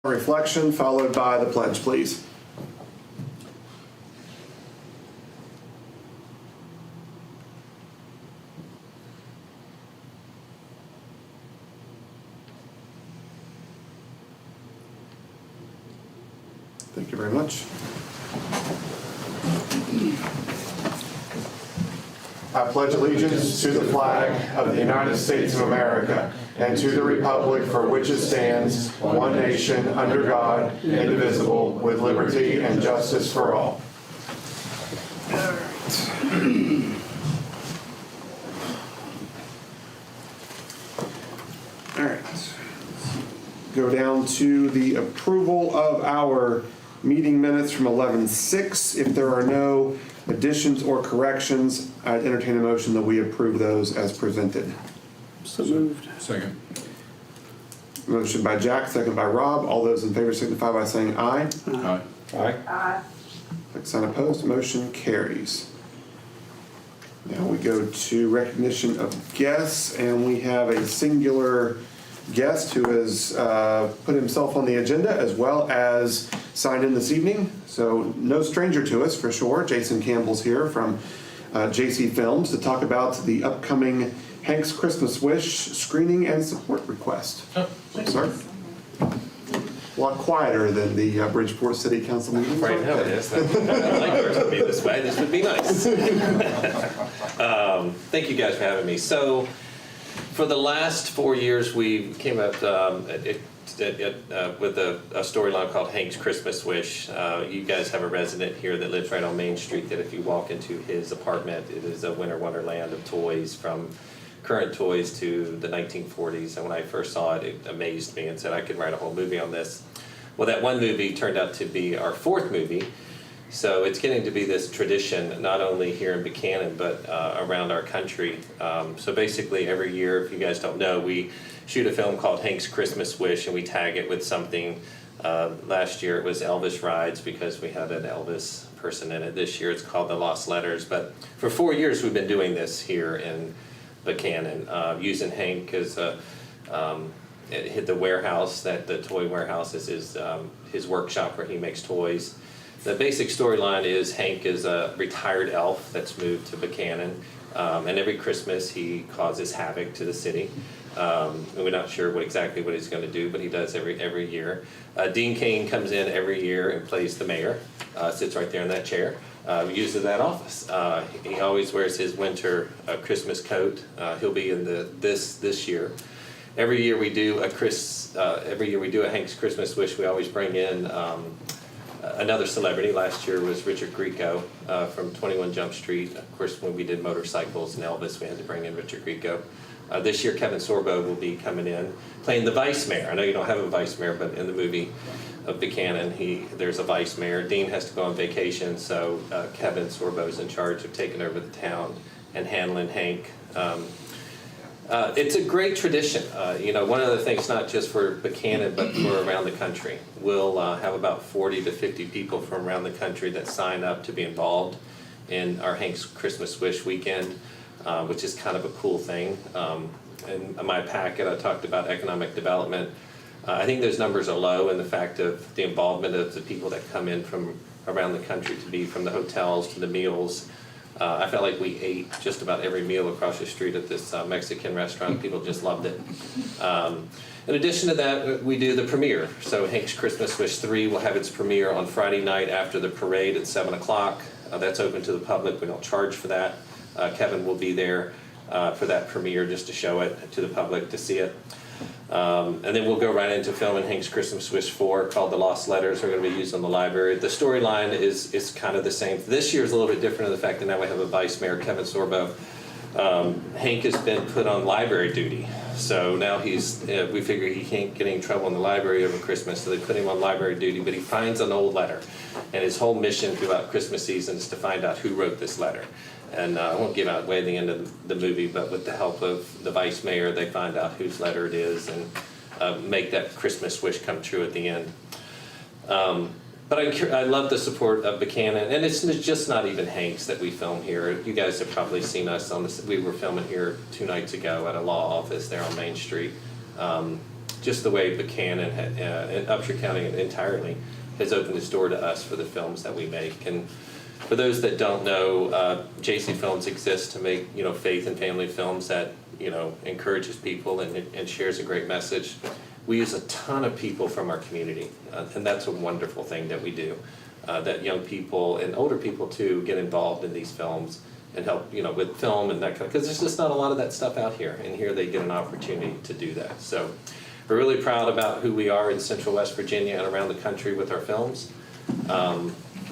Reflection followed by the pledge, please. Thank you very much. I pledge allegiance to the flag of the United States of America and to the republic for which it stands, one nation, under God, indivisible, with liberty and justice for all. All right. Go down to the approval of our meeting minutes from 11/6. If there are no additions or corrections, I'd entertain a motion that we approve those as presented. So moved. Second. Motion by Jack, second by Rob. All those in favor signify by saying aye. Aye. Aye. Like sign opposed, motion carries. Now we go to recognition of guests, and we have a singular guest who has put himself on the agenda as well as signed in this evening. So no stranger to us for sure. Jason Campbell's here from JC Films to talk about the upcoming Hank's Christmas Wish screening and support request. Oh, Sir? A lot quieter than the Bridgeport City Council meeting. right now it is. I'd like yours to be this way. This would be nice. Thank you guys for having me. So, for the last 4 years, we came up with a storyline called Hank's Christmas Wish. You guys have a resident here that lives right on Main Street that if you walk into his apartment, it is a winter wonderland of toys, from current toys to the 1940s. And when I first saw it, it amazed me and said I could write a whole movie on this. Well, that one movie turned out to be our fourth movie. So it's getting to be this tradition, not only here in Buckhannon, but around our country. So basically every year, if you guys don't know, we shoot a film called Hank's Christmas Wish, and we tag it with something. Last year it was Elvis Rides because we had an Elvis person in it. This year it's called The Lost Letters. But for 4 years we've been doing this here in Buckhannon, using Hank as the warehouse, that the toy warehouse is his workshop where he makes toys. The basic storyline is Hank is a retired elf that's moved to Buckhannon, and every Christmas he causes havoc to the city. And we're not sure exactly what he's going to do, but he does every year. Dean Cain comes in every year and plays the mayor, sits right there in that chair, uses that office. He always wears his winter Christmas coat. He'll be in this year. Every year we do a Hank's Christmas Wish. We always bring in another celebrity. Last year was Richard Grieco from 21 Jump Street. Of course, when we did motorcycles and Elvis, we had to bring in Richard Grieco. This year, Kevin Sorbo will be coming in, playing the vice mayor. I know you don't have a vice mayor, but in the movie of Buckhannon, there's a vice mayor. Dean has to go on vacation, so Kevin Sorbo is in charge of taking over the town and handling Hank. It's a great tradition. One of the things, not just for Buckhannon, but for around the country. We'll have about 40 to 50 people from around the country that sign up to be involved in our Hank's Christmas Wish weekend, which is kind of a cool thing. In my packet, I talked about economic development. I think those numbers are low in the fact of the involvement of the people that come in from around the country, to be from the hotels to the meals. I felt like we ate just about every meal across the street at this Mexican restaurant. People just loved it. In addition to that, we do the premiere. So Hank's Christmas Wish 3 will have its premiere on Friday night after the parade at 7 o'clock. That's open to the public. We don't charge for that. Kevin will be there for that premiere just to show it to the public to see it. And then we'll go right into filming Hank's Christmas Wish 4 called The Lost Letters. We're going to be used on the library. The storyline is kind of the same. This year is a little bit different in the fact that now we have a vice mayor, Kevin Sorbo. Hank has been put on library duty. So now we figure he can't get any trouble in the library over Christmas, so they put him on library duty, but he finds an old letter. And his whole mission throughout Christmas season is to find out who wrote this letter. And I won't give away the end of the movie, but with the help of the vice mayor, they find out whose letter it is and make that Christmas wish come true at the end. But I love the support of Buckhannon, and it's just not even Hank's that we film here. You guys have probably seen us on this. We were filming here 2 nights ago at a law office there on Main Street. just the way Buckhannon and Upshur County entirely has opened its door to us for the films that we make. And for those that don't know, JC Films exists to make, faith and family films that, encourages people and shares a great message. We use a ton of people from our community, and that's a wonderful thing that we do. That young people and older people too get involved in these films and help, with film and that kind of, because there's just not a lot of that stuff out here, and here they get an opportunity to do that. So we're really proud about who we are in Central West Virginia and around the country with our films.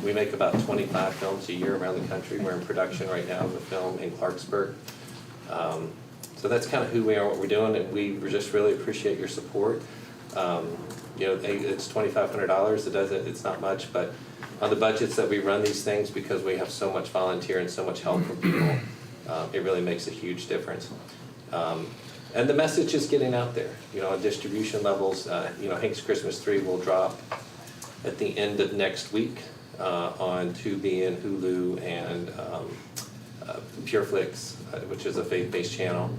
We make about 25 films a year around the country. We're in production right now of a film in Clarksburg. So that's kind of who we are, what we're doing, and we just really appreciate your support. It's $2,500. It's not much, but on the budgets that we run these things, because we have so much volunteer and so much help from people, it really makes a huge difference. And the message is getting out there. On distribution levels, Hank's Christmas Tree will drop at the end of next week on Tubi and Hulu and PureFlix, which is a faith-based channel.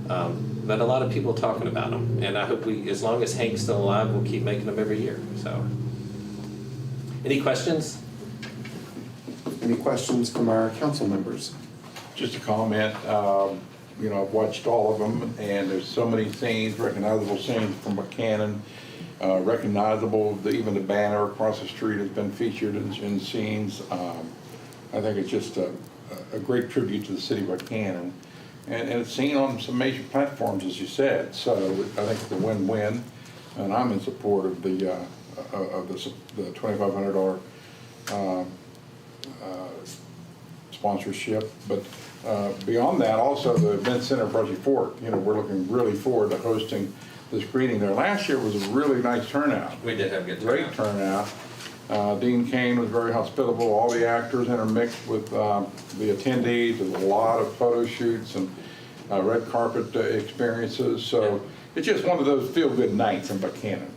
But a lot of people talking about them, and I hope as long as Hank's still alive, we'll keep making them every year. So, any questions? Any questions from our council members? Just a comment, I've watched all of them, and there's so many scenes, recognizable scenes from Buckhannon, recognizable, even the banner across the street has been featured in scenes. I think it's just a great tribute to the city of Buckhannon. And it's seen on some major platforms, as you said, so I think it's a win-win, and I'm in support of the $2,500 sponsorship. But beyond that, also the Event Center Brushy Fork, we're looking really forward to hosting the screening there. Last year was a really nice turnout. We did have a good Great turnout. Dean Kane was very hospitable. All the actors intermixed with the attendees. There's a lot of photo shoots and red carpet experiences. So it's just one of those feel-good nights in Buckhannon,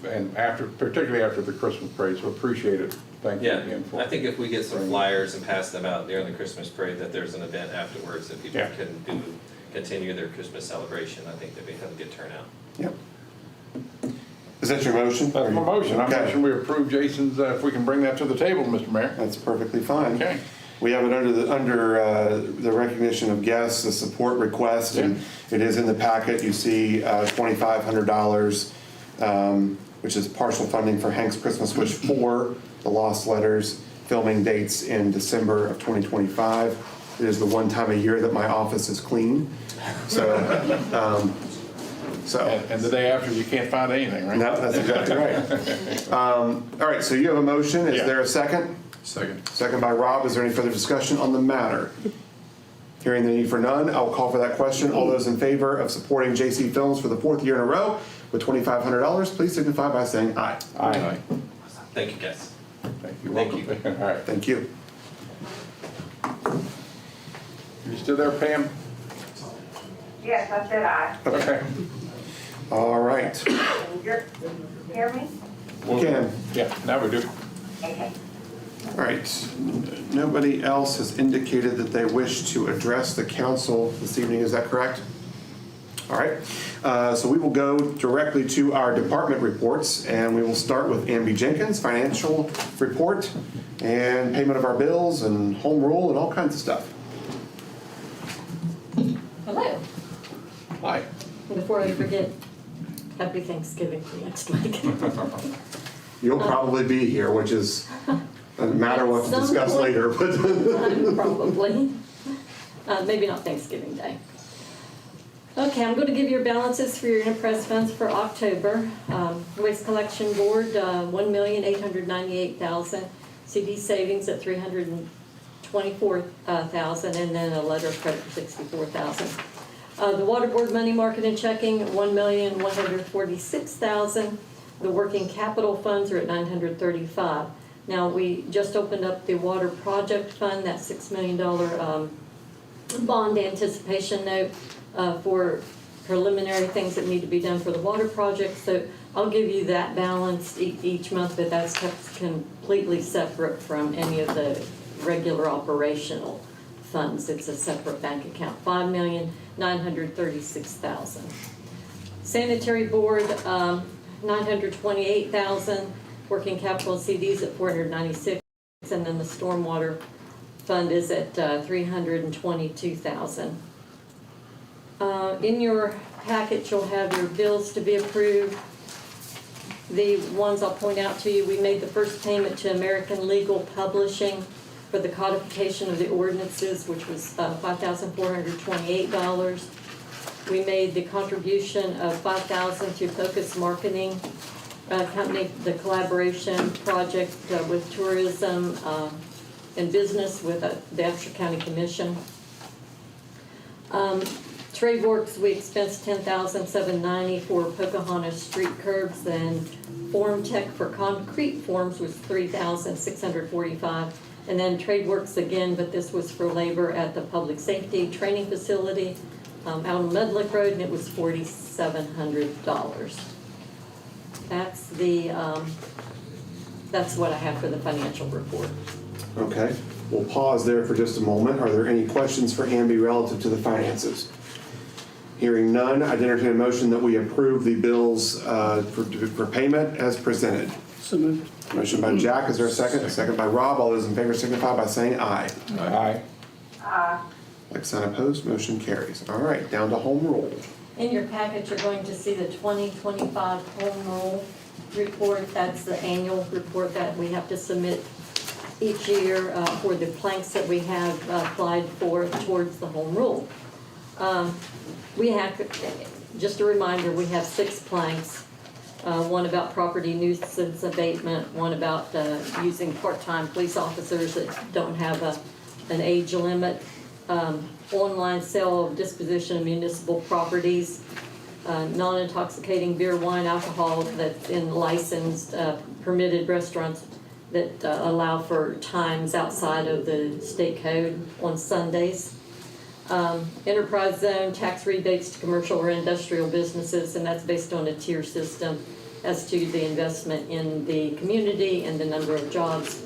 and particularly after the Christmas parade. So appreciate it. Thank you again for. I think if we get some flyers and pass them out during the Christmas parade, that there's an event afterwards that people can continue their Christmas celebration. I think that we have a good turnout. Yep. Is that your motion? That's my motion. I'm motion we approve Jason's, if we can bring that to the table, Mr. Mayor. That's perfectly fine. Okay. We have it under the recognition of guests, the support request, and it is in the packet. You see $2,500, which is partial funding for Hank's Christmas Wish 4, The Lost Letters, filming dates in December of 2025. It is the one time a year that my office is clean. So. And the day after, you can't find anything, right? No, that's exactly right. All right, so you have a motion. Is there a second? Second. Second by Rob. Is there any further discussion on the matter? Hearing the need for none, I'll call for that question. All those in favor of supporting JC Films for the 4th year in a row with $2,500, please signify by saying aye. Aye. Thank you, guys. Thank you. Thank you. All right. Thank you. You still there, Pam? Yes, I said aye. Okay. All right. Hear me? You can. Yeah, now we do. Okay. All right. Nobody else has indicated that they wish to address the council this evening. Is that correct? All right. So we will go directly to our department reports, and we will start with Amby Jenkins, financial report, and payment of our bills, and home rule, and all kinds of stuff. Hello. Hi. Before I forget, happy Thanksgiving for next week. You'll probably be here, which is a matter we'll have to discuss later. But Probably. Maybe not Thanksgiving Day. Okay, I'm going to give you your balances for your enterprise funds for October. Waste Collection Board, $1,898,000. CD savings at $324,000, and then a letter of credit for $64,000. The Water Board money market and checking, $1,146,000. The working capital funds are at $935,000. Now, we just opened up the Water Project Fund, that $6 million bond anticipation note for preliminary things that need to be done for the water project. So I'll give you that balance each month, but that's kept completely separate from any of the regular operational funds. It's a separate bank account, $5,936,000. Sanitary Board, 928,000, working capital CDs at 496, and then the Stormwater Fund is at 322,000. In your packet, you'll have your bills to be approved. The ones I'll point out to you, we made the first payment to American Legal Publishing for the codification of the ordinances, which was $5,428. We made the contribution of $5,000 to Focus Marketing Company, the collaboration project with tourism and business with the Upshur County Commission. Trade Works, we expensed $10,790 for Pocahontas street curbs, and Form Tech for concrete forms was $3,645. And then Trade Works again, but this was for labor at the public safety training facility out on Mudlick Road, and it was $4,700. That's what I have for the financial report. Okay, we'll pause there for just a moment. Are there any questions for Amby relative to the finances? Hearing none, I'd entertain a motion that we approve the bills for payment as presented. So moved. Motion by Jack, is there a second? A second by Rob. All those in favor signify by saying aye. Aye. Like sign opposed, motion carries. All right, down to home rule. In your package, you're going to see the 2025 home rule report. That's the annual report that we have to submit each year for the planks that we have applied for towards the home rule. We have, just a reminder, we have 6 planks. One about property nuisance abatement, one about using part-time police officers that don't have an age limit, online sale of disposition of municipal properties, non-intoxicating beer, wine, alcohol that's in licensed, permitted restaurants that allow for times outside of the state code on Sundays. Enterprise zone, tax rebates to commercial or industrial businesses, and that's based on a tier system as to the investment in the community and the number of jobs.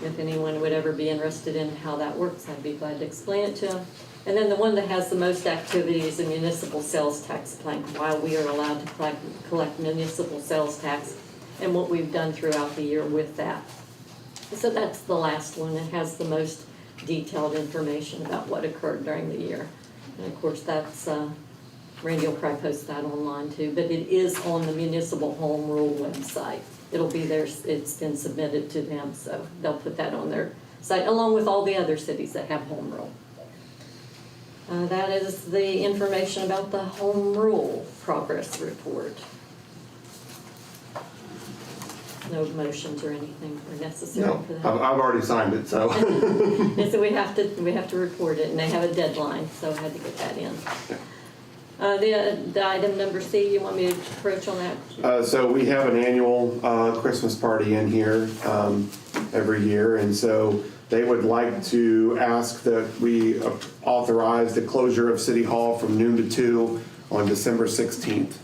If anyone would ever be interested in how that works, I'd be glad to explain it to them. And then the one that has the most activity is the municipal sales tax plank, while we are allowed to collect municipal sales tax, and what we've done throughout the year with that. So that's the last one. It has the most detailed information about what occurred during the year. And of course, that's, Randy will probably post that online too, but it is on the municipal home rule website. It'll be there, it's been submitted to them, so they'll put that on their site, along with all the other cities that have home rule. That is the information about the home rule progress report. No motions or anything are necessary No, for that. I've already signed it, so. And so we have to report it, and they have a deadline, so I had to get that in. The item number C, you want me to approach on that? So we have an annual Christmas party in here every year, and so they would like to ask that we authorize the closure of City Hall from noon to 2 on December 16th.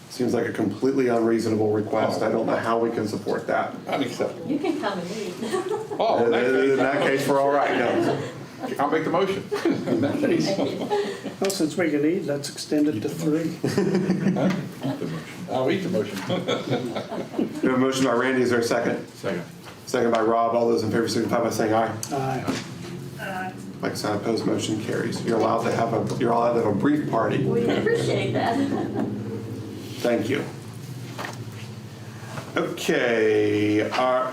Seems like a completely unreasonable request. I don't know how we can support that. Unacceptable. You can come and leave. Oh, in that In case, that case, we're all right. No. I'll make the motion. In that case. Well, since we can eat, let's extend it to 3. I'll eat the motion. We have a motion by Randy. Is there a second? Second. Second by Rob. All those in favor signify by saying aye. Aye. Like sign opposed, motion carries. You're allowed to have a brief party. We appreciate that. Thank you. Okay, our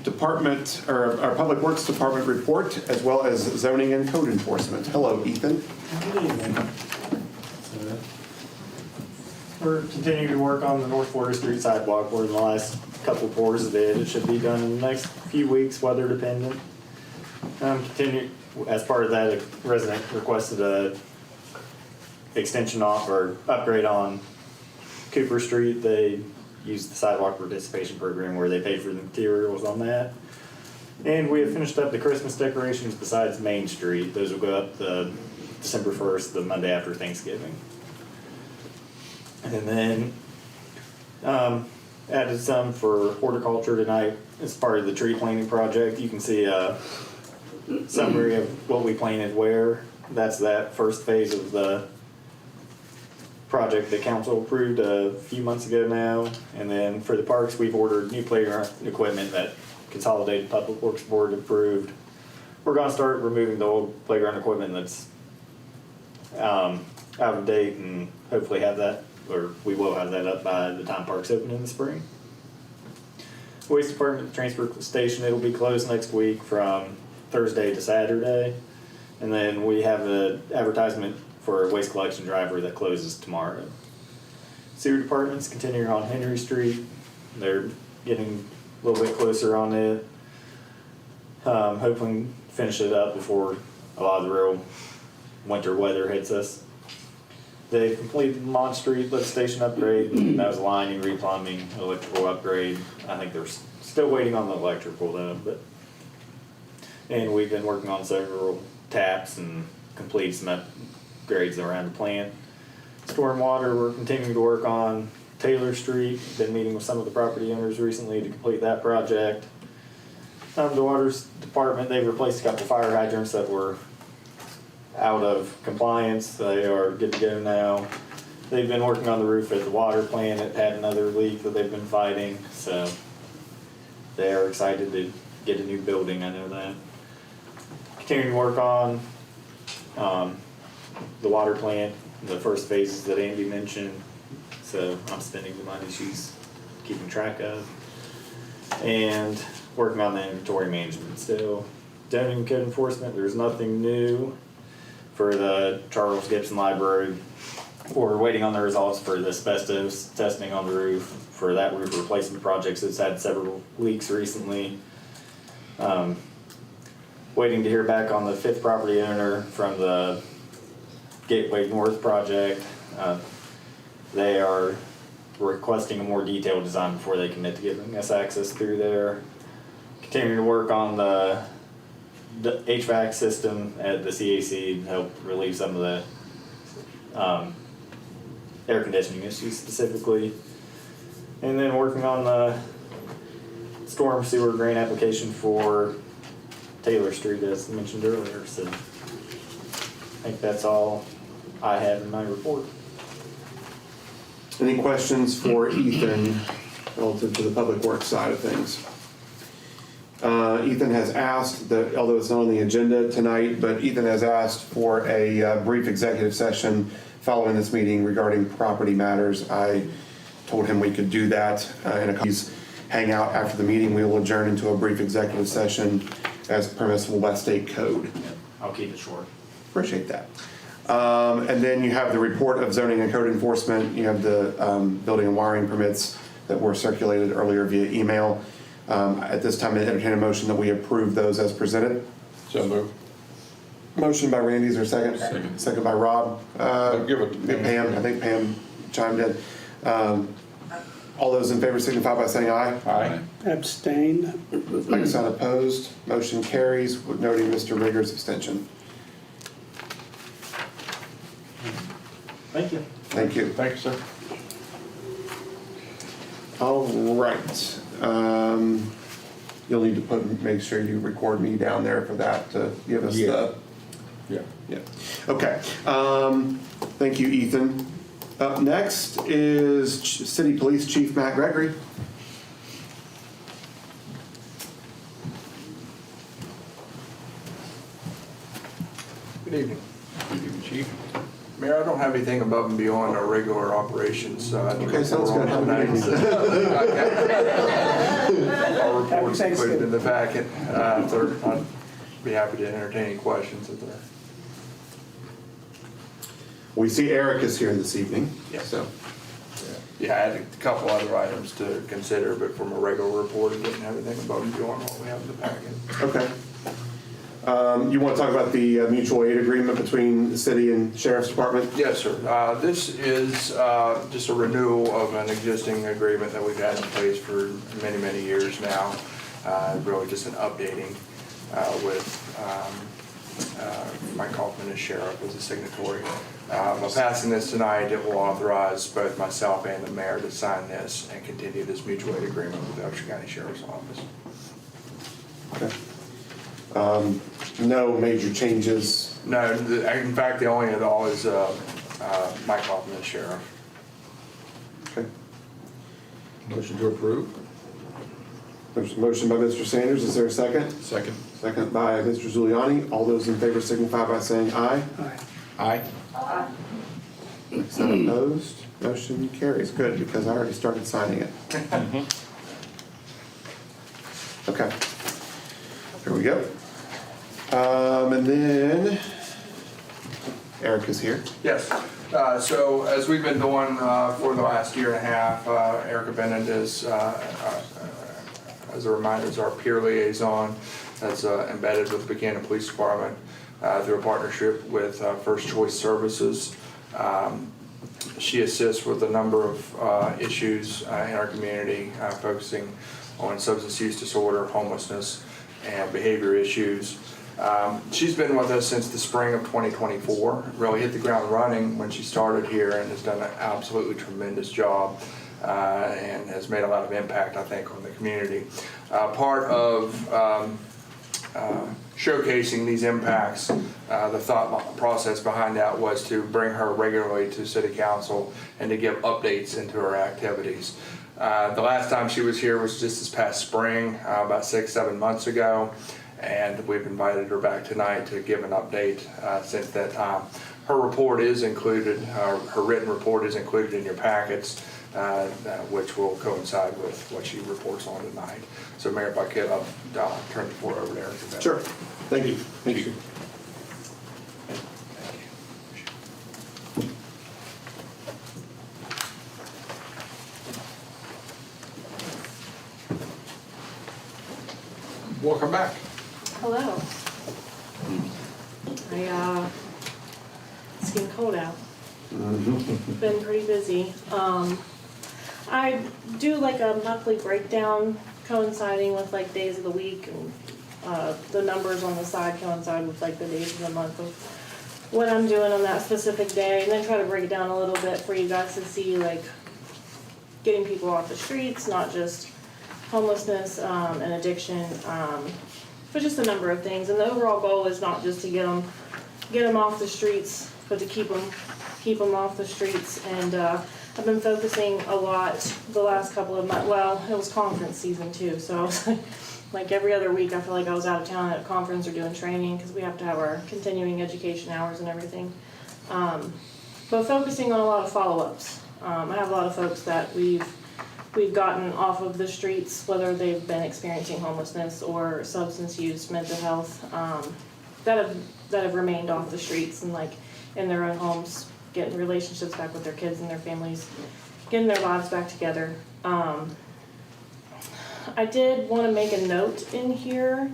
department, or our Public Works Department report, as well as zoning and code enforcement. Hello, Ethan. Good evening. We're continuing to work on the North Florida Street sidewalk. We're in the last couple of pours of it. It should be done in the next few weeks, weather dependent. Continue, as part of that, a resident requested a extension off or upgrade on Cooper Street. They used the sidewalk participation program where they paid for the materials on that. And we have finished up the Christmas decorations besides Main Street. Those will go up the December 1st, the Monday after Thanksgiving. And then added some for horticulture tonight as part of the tree planting project. You can see a summary of what we planted where. That's that first phase of the project that council approved a few months ago now. And then for the parks, we've ordered new playground equipment that Consolidated Public Works Board approved. We're gonna start removing the old playground equipment that's out of date and hopefully have that, or we will have that up by the time parks open in the spring. Waste Department transfer station, it'll be closed next week from Thursday to Saturday. And then we have an advertisement for a waste collection driver that closes tomorrow. Sewer Department's continuing on Henry Street. They're getting a little bit closer on it. Hopefully finish it up before a lot of the real winter weather hits us. They completed Mont Street lift station upgrade. That was lining, replumbing, electrical upgrade. I think they're still waiting on the electrical though, and we've been working on several taps and complete some upgrades around the plant. Stormwater, we're continuing to work on Taylor Street. Been meeting with some of the property owners recently to complete that project. The Water Department, they've replaced a couple fire hydrants that were out of compliance. They are good to go now. They've been working on the roof at the water plant. It had another leak that they've been fighting, so they are excited to get a new building, I know that. Continuing to work on the water plant, the first phases that Andy mentioned, so I'm spending the money she's keeping track of. And working on the inventory management still. Zoning and code enforcement, there's nothing new for the Charles Gibson Library. We're waiting on the results for the asbestos testing on the roof for that roof replacement projects. It's had several leaks recently. Waiting to hear back on the 5th property owner from the Gateway North project. They are requesting a more detailed design before they commit to giving us access through there. Continuing to work on the HVAC system at the CAC to help relieve some of the air conditioning issues specifically. And then working on the storm sewer grant application for Taylor Street as mentioned earlier. So I think that's all I have in my report. Any questions for Ethan relative to the public works side of things? Ethan has asked that, although it's not on the agenda tonight, but Ethan has asked for a brief executive session following this meeting regarding property matters. I told him we could do that in a couple hang out after the meeting. We will adjourn into a brief executive session as permissible by state code. I'll keep it short. Appreciate that. And then you have the report of zoning and code enforcement. You have the building and wiring permits that were circulated earlier via email. At this time, I entertain a motion that we approve those as presented. So moved. Motion by Randy, is there a second? Second. Second by Rob. Give it to Pam, I think Pam chimed in. All those in favor signify by saying aye. Aye. Abstain. Like sign opposed. Motion carries, noting Mr. Rigger's abstention. Thank you. Thank you. Thank you, sir. All right. You'll need to make sure you record me down there for that to give us the. Yeah. Okay. Thank you, Ethan. Up next is City Police Chief Matt Gregory. Good evening. Good evening, Chief. Mayor, I don't have anything above and beyond our regular operations. Okay, sounds good. Have a good evening. Our report's included in the packet. I'd be happy to entertain any questions if there are. We see Eric is here this evening. Yes. So, Yeah, I had a couple other items to consider, but from a regular report, it didn't have anything above and beyond what we have in the packet. okay. You want to talk about the mutual aid agreement between the city and Sheriff's Department? Yes, sir. This is just a renewal of an existing agreement that we've had in place for many, many years now. Really just an updating with Mike Kaufman as sheriff as a signatory. By passing this tonight, it will authorize both myself and the mayor to sign this and continue this mutual aid agreement with the Upshur County Sheriff's Office. Okay. No major changes. No, in fact, the only at all is Mike Hoffman, the sheriff. Okay. Motion to approve? There's a motion by Mr. Sanders. Is there a second? Second. Second by Mr. Giuliani. All those in favor signify by saying aye. Aye. Aye. Is that opposed? Motion carries. Good, because I already started signing it. Okay. Here we go. And then Eric is here. Yes, so as we've been doing for the last year and a half, Erica Bennett is, as a reminder, is our peer liaison that's embedded with the Buckhannon Police Department through a partnership with First Choice Services. She assists with a number of issues in our community, focusing on substance use disorder, homelessness, and behavior issues. She's been with us since the spring of 2024, really hit the ground running when she started here and has done an absolutely tremendous job and has made a lot of impact, I think, on the community. Part of showcasing these impacts, the thought process behind that was to bring her regularly to City Council and to give updates into her activities. The last time she was here was just this past spring, about 6-7 months ago, and we've invited her back tonight to give an update since that time. Her report is included, her written report is included in your packets, which will coincide with what she reports on tonight. So Mayor, if I could, I'll turn the floor over to Erica. Sure. Thank you. Thank you. Welcome back. Hello. It's getting cold out. Been pretty busy. I do like a monthly breakdown coinciding with like days of the week, and the numbers on the side coincide with like the days of the month of what I'm doing on that specific day, and then try to break it down a little bit for you guys to see like getting people off the streets, not just homelessness and addiction, but just a number of things. And the overall goal is not just to get them off the streets, but to keep them off the streets. And I've been focusing a lot the last couple of months. Well, it was conference season too, so I was like every other week I feel like I was out of town at a conference or doing training because we have to have our continuing education hours and everything. But focusing on a lot of follow-ups. I have a lot of folks that we've gotten off of the streets, whether they've been experiencing homelessness or substance use, mental health, that have remained off the streets and like in their own homes, getting relationships back with their kids and their families, getting their lives back together. I did want to make a note in here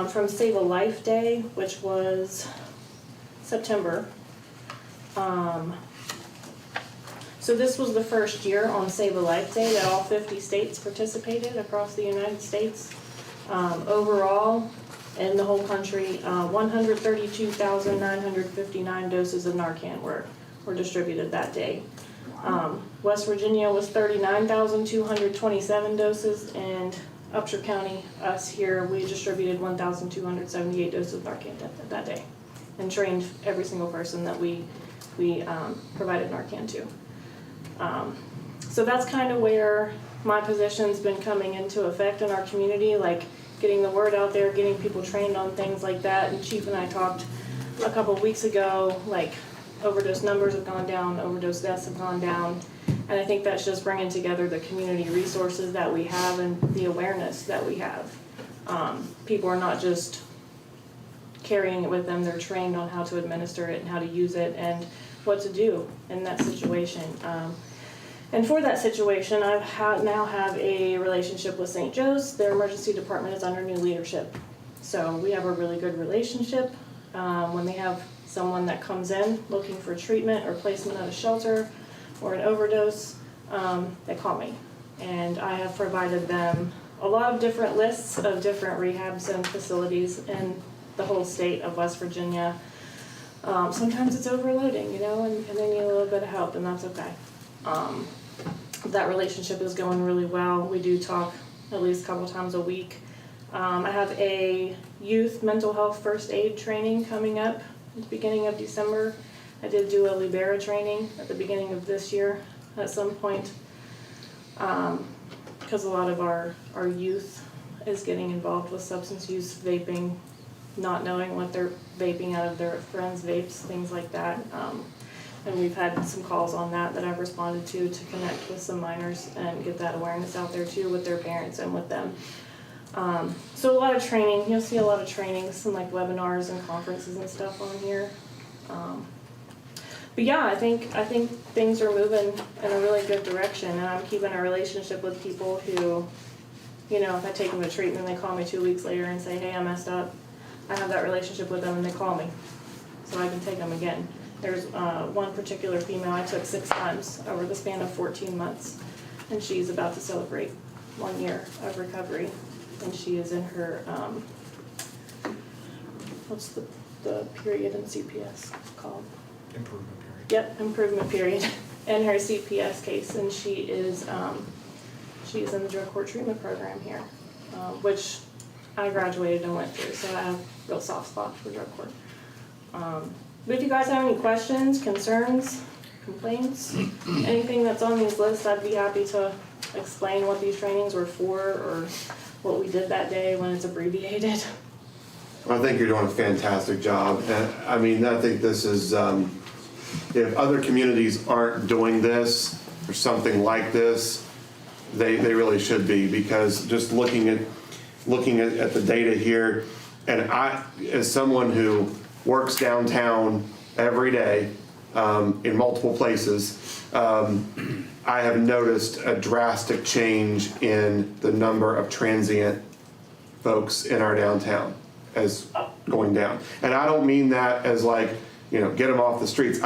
from Save a Life Day, which was September. So this was the first year on Save a Life Day that all 50 states participated across the United States. Overall, in the whole country, 132,959 doses of Narcan were distributed that day. West Virginia was 39,227 doses, and Upshur County, us here, we distributed 1,278 doses of Narcan that day, and trained every single person that we provided Narcan to. So that's kind of where my position's been coming into effect in our community, like getting the word out there, getting people trained on things like that. And Chief and I talked a couple of weeks ago, like overdose numbers have gone down, overdose deaths have gone down. And I think that's just bringing together the community resources that we have and the awareness that we have. People are not just carrying it with them, they're trained on how to administer it and how to use it and what to do in that situation. And for that situation, I now have a relationship with St. Joe's. Their emergency department is under new leadership. So we have a really good relationship. When they have someone that comes in looking for treatment or placement at a shelter or an overdose, they call me. And I have provided them a lot of different lists of different rehabs and facilities in the whole state of West Virginia. Sometimes it's overloading, you know, and they need a little bit of help, and that's okay. That relationship is going really well. We do talk at least a couple times a week. I have a youth mental health first aid training coming up at the beginning of December. I did do a Libera training at the beginning of this year at some point, because a lot of our youth is getting involved with substance use, vaping, not knowing what they're vaping out of their friends' vapes, things like that. And we've had some calls on that I've responded to connect with some minors and get that awareness out there too with their parents and with them. So a lot of training, you'll see a lot of trainings and like webinars and conferences and stuff on here. But yeah, I think things are moving in a really good direction, and I'm keeping a relationship with people who, you know, if I take them to treatment, they call me 2 weeks later and say, hey, I messed up. I have that relationship with them and they call me, so I can take them again. There's one particular female I took 6 times over the span of 14 months, and she's about to celebrate 1 year of recovery, and she is in her, what's the period in CPS called? Improvement period. Yep, improvement period in her CPS case, and she is in the drug court treatment program here, which I graduated and went through, so I have a real soft spot for drug court. But if you guys have any questions, concerns, complaints, anything that's on these lists, I'd be happy to explain what these trainings were for or what we did that day when it's abbreviated. I think you're doing a fantastic job, and I mean, I think this is, if other communities aren't doing this or something like this, they really should be, because just looking at the data here, and I, as someone who works downtown every day in multiple places, I have noticed a drastic change in the number of transient folks in our downtown as going down. And I don't mean that as like, you know, get them off the streets.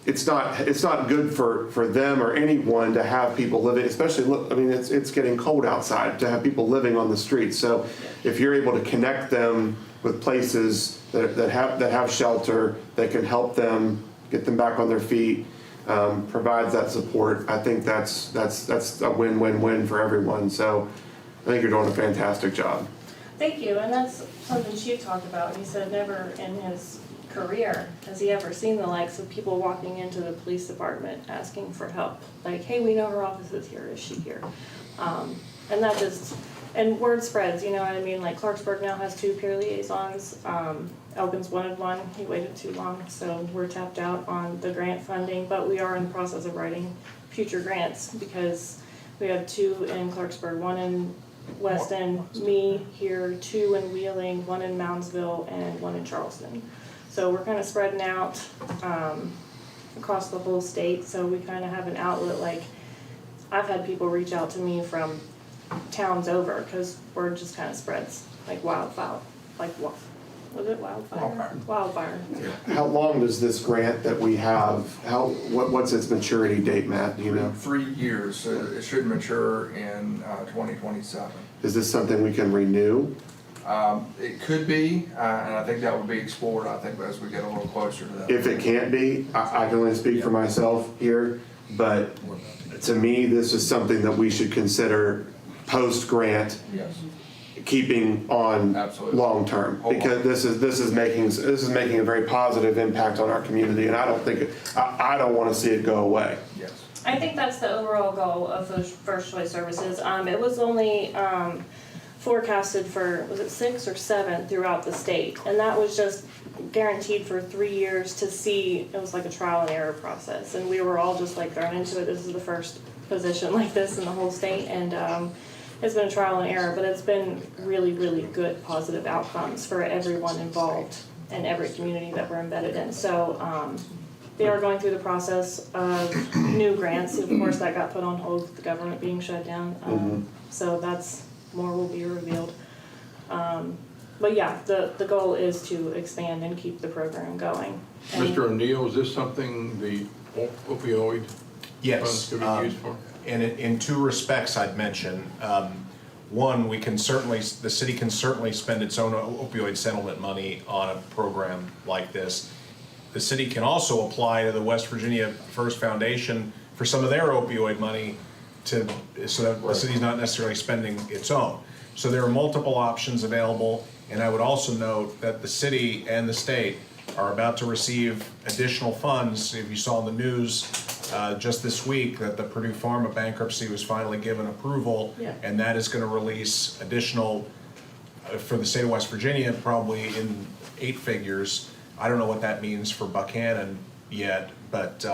It's not good for them or anyone to have people living, especially, I mean, it's getting cold outside, to have people living on the streets. So if you're able to connect them with places that have shelter, that can help them get them back on their feet, provides that support, I think that's a win-win-win for everyone. So I think you're doing a fantastic job. Thank you, and that's something Chief talked about. He said never in his career has he ever seen the likes of people walking into the police department asking for help. Like, hey, we know her office is here, is she here? And that just, and word spreads, you know what I mean? Like Clarksburg now has 2 peer liaisons. Elgin's wanted one, he waited too long, so we're tapped out on the grant funding, but we are in the process of writing future grants because we have 2 in Clarksburg, 1 in West End, me here, 2 in Wheeling, 1 in Moundsville, and 1 in Charleston. So we're kind of spreading out across the whole state, so we kind of have an outlet. Like, I've had people reach out to me from towns over because word just kind of spreads like wildfire. Like, what was it, wildfire? Wildfire. How long does this grant that we have, what's its maturity date, Matt, do you know? 3 years, it should mature in 2027. Is this something we can renew? It could be, and I think that would be explored, I think, as we get a little closer to that. If it can't be, I can only speak for myself here, but to me, this is something that we should consider post-grant, Yes. keeping on Absolutely. long-term, because this is making a very positive impact on our community, and I don't want to see it go away. Yes. I think that's the overall goal of those First Choice Services. It was only forecasted for, was it 6 or 7 throughout the state, and that was just guaranteed for 3 years to see. It was like a trial and error process, and we were all just like thrown into it. This is the first position like this in the whole state, and it's been a trial and error, but it's been really, really good positive outcomes for everyone involved and every community that we're embedded in. So they are going through the process of new grants. Of course, that got put on hold with the government being shut down. So that's, more will be revealed. But yeah, the goal is to expand and keep the program going. And Mr. O'Neill, is this something the opioid funds Yes, could be used for? and in 2 respects I'd mention. One, the city can certainly spend its own opioid settlement money on a program like this. The city can also apply to the West Virginia First Foundation for some of their opioid money so that the city's not necessarily spending its own. So there are multiple options available, and I would also note that the city and the state are about to receive additional funds. If you saw in the news just this week that the Purdue Pharma bankruptcy was finally given approval, Yeah. and that is going to release additional, for the state of West Virginia, probably in 8 figures. I don't know what that means for Buckhannon yet, but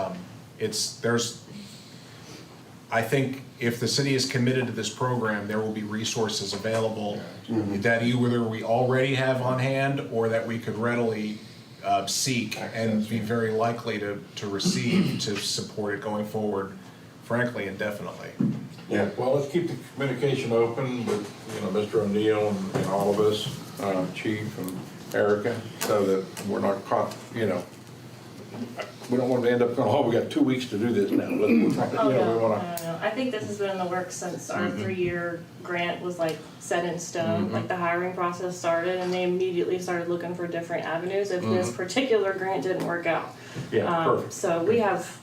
I think if the city is committed to this program, there will be resources available that either we already have on hand or that we could readily seek and be very likely to receive to support it going forward, frankly, indefinitely. Yeah. Well, let's keep the communication open with, Mr. O'Neill and all of us, Chief and Erica, so that we're not caught, we don't want to end up going, oh, we got 2 weeks to do this now. But we're trying, Oh, we no, want to. no. I think this has been in the works since our 3-year grant was like set in stone. Like the hiring process started and they immediately started looking for different avenues if this particular grant didn't work out. Yeah, perfect. So we have,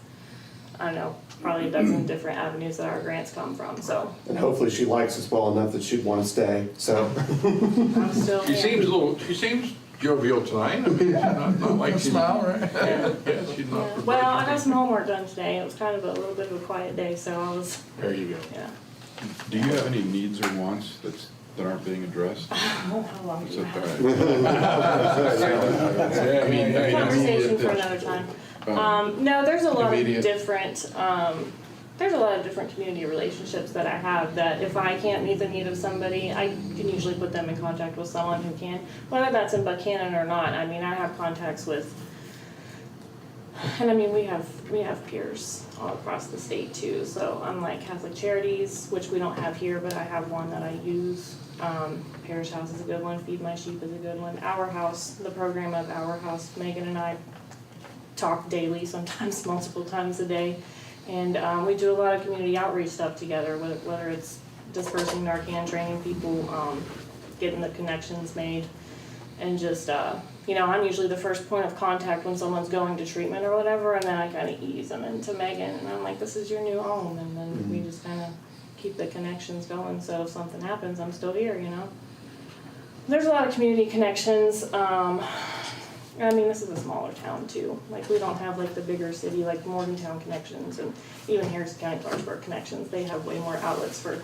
I don't know, probably a dozen different avenues that our grants come from, so And hopefully she likes us well enough that she'd want to stay, so. I'm still. She seems jovial tonight. I mean, not like she's. Smile, right? Yeah, she's not. Well, I got some homework done today. It was kind of a little bit of a quiet day, so I was, There you go. yeah. Do you have any needs or wants that aren't being addressed? How long do Is you that have? Yeah, Conversation for another time. No, there's a lot of Immediate. different, community relationships that I have that if I can't meet the need of somebody, I can usually put them in contact with someone who can, whether that's in Buckhannon or not. I mean, I have contacts with, and I mean, we have peers all across the state too. So unlike Catholic Charities, which we don't have here, but I have one that I use. Parish House is a good one. Feed My Sheep is a good one. Our House, the program of Our House, Megan and I talk daily, sometimes multiple times a day. And we do a lot of community outreach stuff together, whether it's dispersing Narcan, training people, getting the connections made, and just, I'm usually the first point of contact when someone's going to treatment or whatever, and then I kind of ease them into Megan, and I'm like, this is your new home, and then we just kind of keep the connections going, so if something happens, I'm still here, There's a lot of community connections. I mean, this is a smaller town too. Like, we don't have like the bigger city, like Morgantown connections and even Harrison County, Clarksburg connections. They have way more outlets for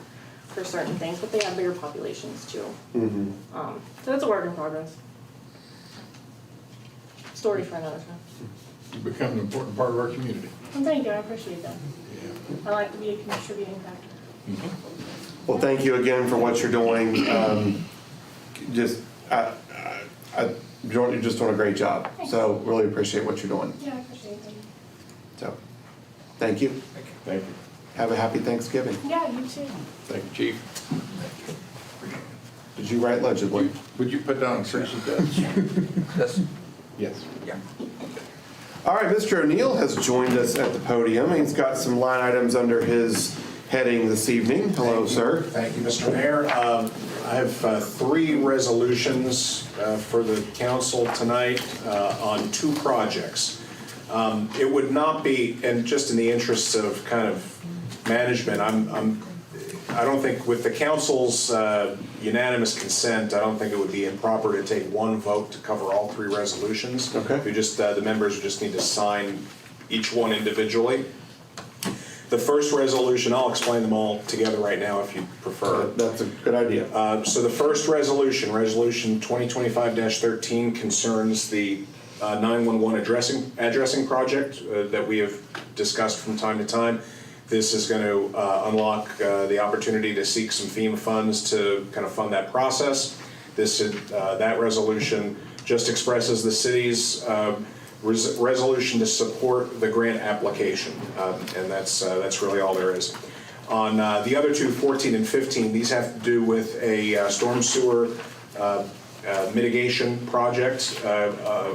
certain things, but they have bigger populations too. So it's a work in progress. Story for another time. You've become an important part of our community. Well, thank you, I appreciate that. I like to be a contributing factor. Well, thank you again for what you're doing. You're just doing a great job. So really appreciate what you're doing. Yeah, I appreciate it. So, thank you. Thank you. Have a happy Thanksgiving. Yeah, you too. Thank you, Chief. Did you write legibly? Would you put down Tracy's desk? Yes. Yeah. All right, Mr. O'Neill has joined us at the podium. He's got some line items under his heading this evening. Hello, sir. Thank you, Mr. Mayor. I have 3 resolutions for the council tonight on 2 projects. It would not be, and just in the interests of kind of management, I don't think with the council's unanimous consent, I don't think it would be improper to take one vote to cover all 3 resolutions. Okay. We just, the members just need to sign each one individually. The first resolution, I'll explain them all together right now if you prefer. That's a good idea. So the first resolution, Resolution 2025-13, concerns the 911 addressing project that we have discussed from time to time. This is going to unlock the opportunity to seek some FEMA funds to kind of fund that process. That resolution just expresses the city's resolution to support the grant application, and that's really all there is. On the other 2, 14 and 15, these have to do with a storm sewer mitigation project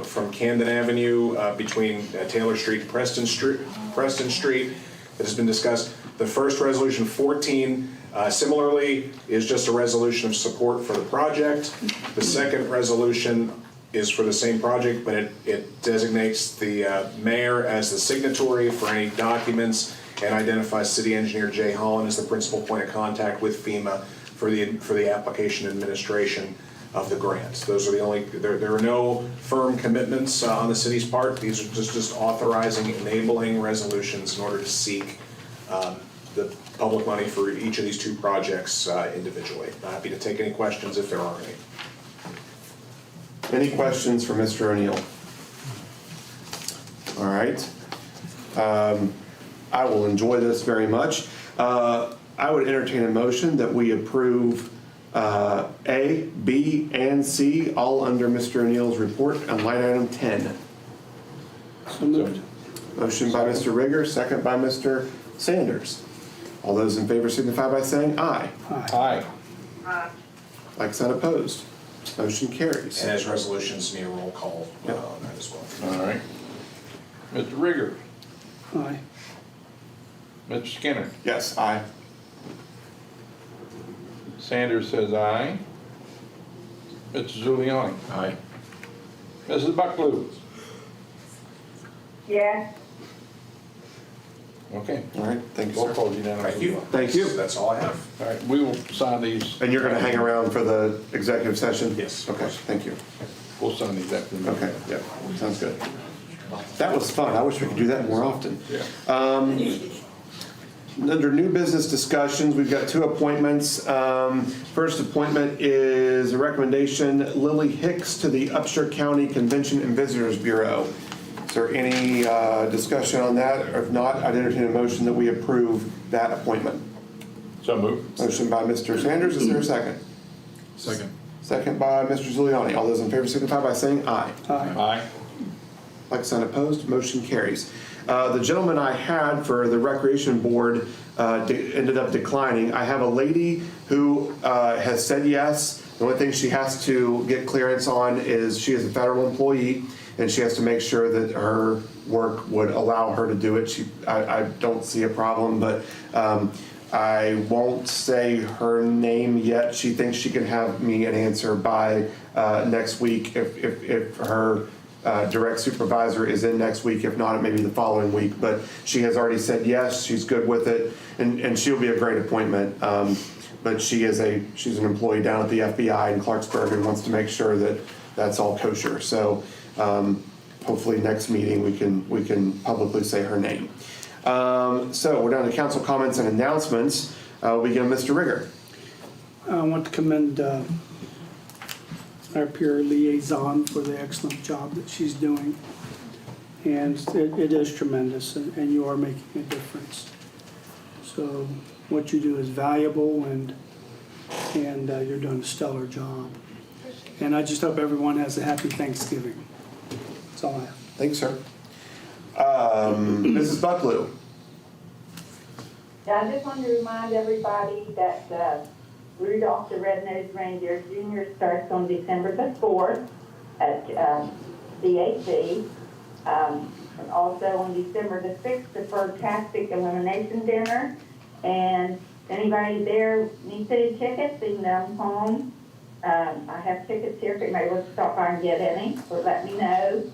from Camden Avenue between Taylor Street and Preston Street that has been discussed. The first resolution, 14, similarly is just a resolution of support for the project. The second resolution is for the same project, but it designates the mayor as the signatory for any documents and identifies city engineer Jay Holland as the principal point of contact with FEMA for the application administration of the grant. Those are the only, there are no firm commitments on the city's part. These are just authorizing, enabling resolutions in order to seek the public money for each of these two projects individually. I'm happy to take any questions if there are any. Any questions for Mr. O'Neill? All right. I will enjoy this very much. I would entertain a motion that we approve A, B, and C, all under Mr. O'Neill's report on line item 10. So moved. Motion by Mr. Rigger, second by Mr. Sanders. All those in favor signify by saying aye. Aye. Like sign opposed. Motion carries. And as resolutions need a roll call on that as well. All right. Mr. Rigger, Aye. Mr. Skinner, Yes, aye. Sanders says aye. Mr. Zuliani. Aye. Mrs. Bucklew. Yes, Okay. All right, thank you, Roll sir. call unanimous. Thank you. Thank you. That's all I have. All right, we will sign these. And you're going to hang around for the executive session? Yes. Okay, thank you. We'll sign these after the meeting. Okay, yeah, sounds good. That was fun. I wish we could do that more often. Yeah. Under new business discussions, we've got two appointments. First appointment is a recommendation, Lily Hicks to the Upshur County Convention and Visitors Bureau. Is there any discussion on that? Or if not, I'd entertain a motion that we approve that appointment. So moved. Motion by Mr. Sanders, is there a second? Second. Second by Mr. Zuliani. All those in favor signify by saying aye. Aye. Like sign opposed, motion carries. The gentleman I had for the Recreation Board ended up declining. I have a lady who has said yes. The only thing she has to get clearance on is she is a federal employee and she has to make sure that her work would allow her to do it. I don't see a problem, but I won't say her name yet. She thinks she can have me an answer by next week if her direct supervisor is in next week. If not, it may be the following week. But she has already said yes, she's good with it, and she'll be a great appointment. But she's an employee down at the FBI in Clarksburg and wants to make sure that that's all kosher. So hopefully next meeting we can publicly say her name. So we're down to council comments and announcements. We begin with Mr. Rigger. I want to commend our peer liaison for the excellent job that she's doing. And it is tremendous, and you are making a difference. So what you do is valuable, and you're doing a stellar job. And I just hope everyone has a happy Thanksgiving. That's all I have. Thanks, sir. Mrs. Bucklew. I just want to remind everybody that Rudolph the Red-Nosed Reindeer Jr. starts on December the 4th at CAC. And also on December the 6th, the Fantastic Elimination Dinner. And if anybody there needs any tickets, they can come home. I have tickets here if anybody wants to stop by and get any, so let me know.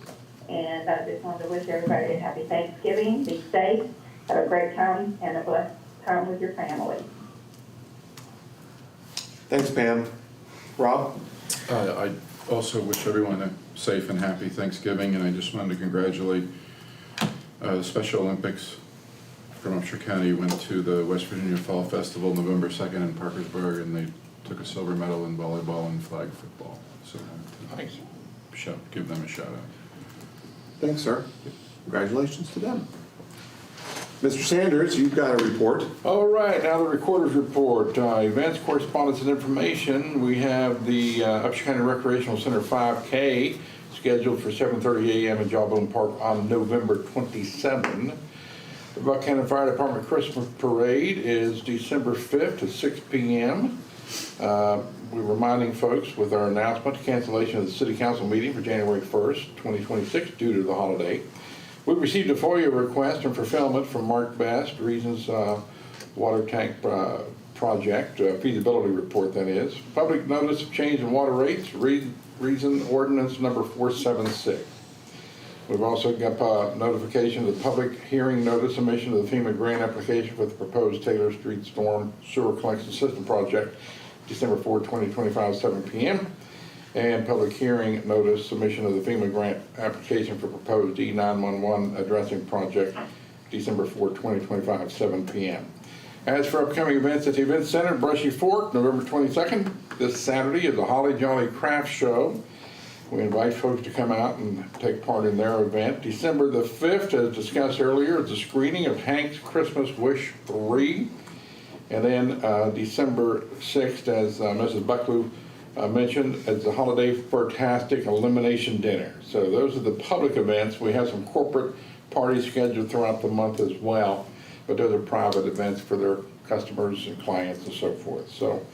And I just wanted to wish everybody a happy Thanksgiving, be safe, have a great time, and a blessed time with your family. Thanks, Pam. Rob? I also wish everyone a safe and happy Thanksgiving, and I just wanted to congratulate the Special Olympics from Upshur County. Went to the West Virginia Fall Festival November 2nd in Parkersburg, and they took a silver medal in volleyball and flag football. So Thanks. give them a shout out. Thanks, sir. Congratulations to them. Mr. Sanders, you've got a report. All right, now the recorder's report. Events, correspondence, and information. We have the Upshur County Recreational Center 5K scheduled for 7:30 a.m. in Jawbone Park on November 27. The Buckhannon Fire Department Christmas Parade is December 5th at 6 p.m. We're reminding folks with our announcement cancellation of the City Council meeting for January 1st, 2026 due to the holiday. We received a FOIA request and fulfillment from Mark Best, Reasons Water Tank Project, feasibility report that is. Public notice of change in water rates, reason ordinance number 476. We've also got notification of the public hearing notice submission of the FEMA grant application for the proposed Taylor Street Storm Sewer Collection System Project, December 4, 2025, 7 p.m. And public hearing notice, submission of the FEMA grant application for proposed E911 addressing project, December 4, 2025, 7 p.m. As for upcoming events at the Event Center, Brushy Fork, November 22nd, this Saturday is the Holly Jolly Craft Show. We invite folks to come out and take part in their event. December the 5th, as discussed earlier, is the screening of Hank's Christmas Wish 3. And then December 6th, as Mrs. Bucklew mentioned, is the Holiday Fantastic Elimination Dinner. So those are the public events. We have some corporate parties scheduled throughout the month as well, but those are private events for their customers and clients and so forth. So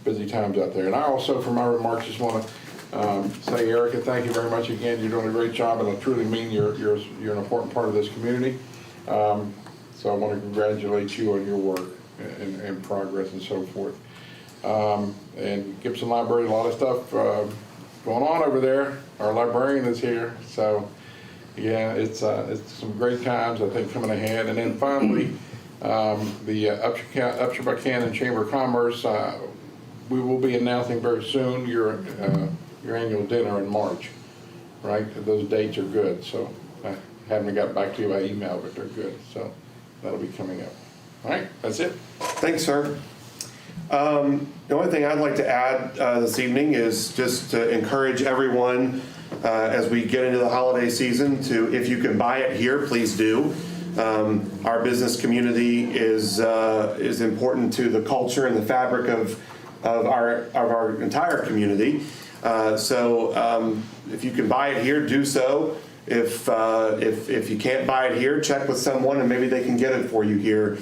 busy times out there. And I also, for my remarks, just want to say, Erica, thank you very much again. You're doing a great job, and I truly mean you're an important part of this community. So I want to congratulate you on your work and progress and so forth. And Gibson Library, a lot of stuff going on over there. Our librarian is here, so yeah, it's some great times I think coming ahead. And then finally, the Upshur Buckhannon Chamber of Commerce, we will be announcing very soon your annual dinner in March, right? Those dates are good, so I haven't got back to you by email, but they're good, so that'll be coming up. All right, that's it. Thanks, sir. The only thing I'd like to add this evening is just to encourage everyone as we get into the holiday season to, if you can buy it here, please do. Our business community is important to the culture and the fabric of our entire community. So if you can buy it here, do so. If you can't buy it here, check with someone and maybe they can get it for you here.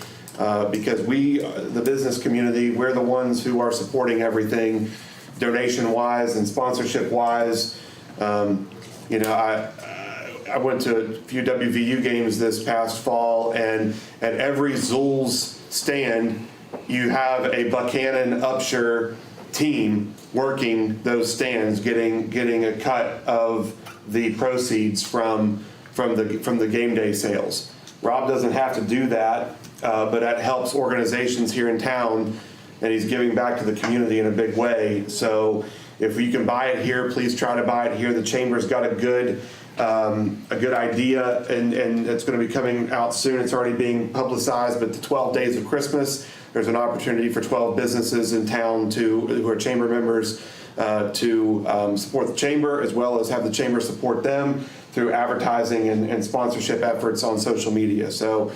Because we, the business community, we're the ones who are supporting everything donation-wise and sponsorship-wise. You know, I went to a few WVU games this past fall, and at every Zul's stand, you have a Buckhannon Upshur team working those stands, getting a cut of the proceeds from the game day sales. Rob doesn't have to do that. But that helps organizations here in town, and he's giving back to the community in a big way. So if you can buy it here, please try to buy it here. The Chamber's got a good idea, and it's going to be coming out soon. It's already being publicized, but the 12 Days of Christmas, there's an opportunity for 12 businesses in town who are Chamber members to support the Chamber, as well as have the Chamber support them through advertising and sponsorship efforts on social media. So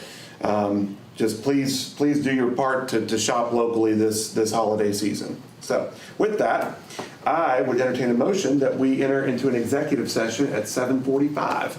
just please do your part to shop locally this holiday season. So with that, I would entertain a motion that we enter into an executive session at 7:45.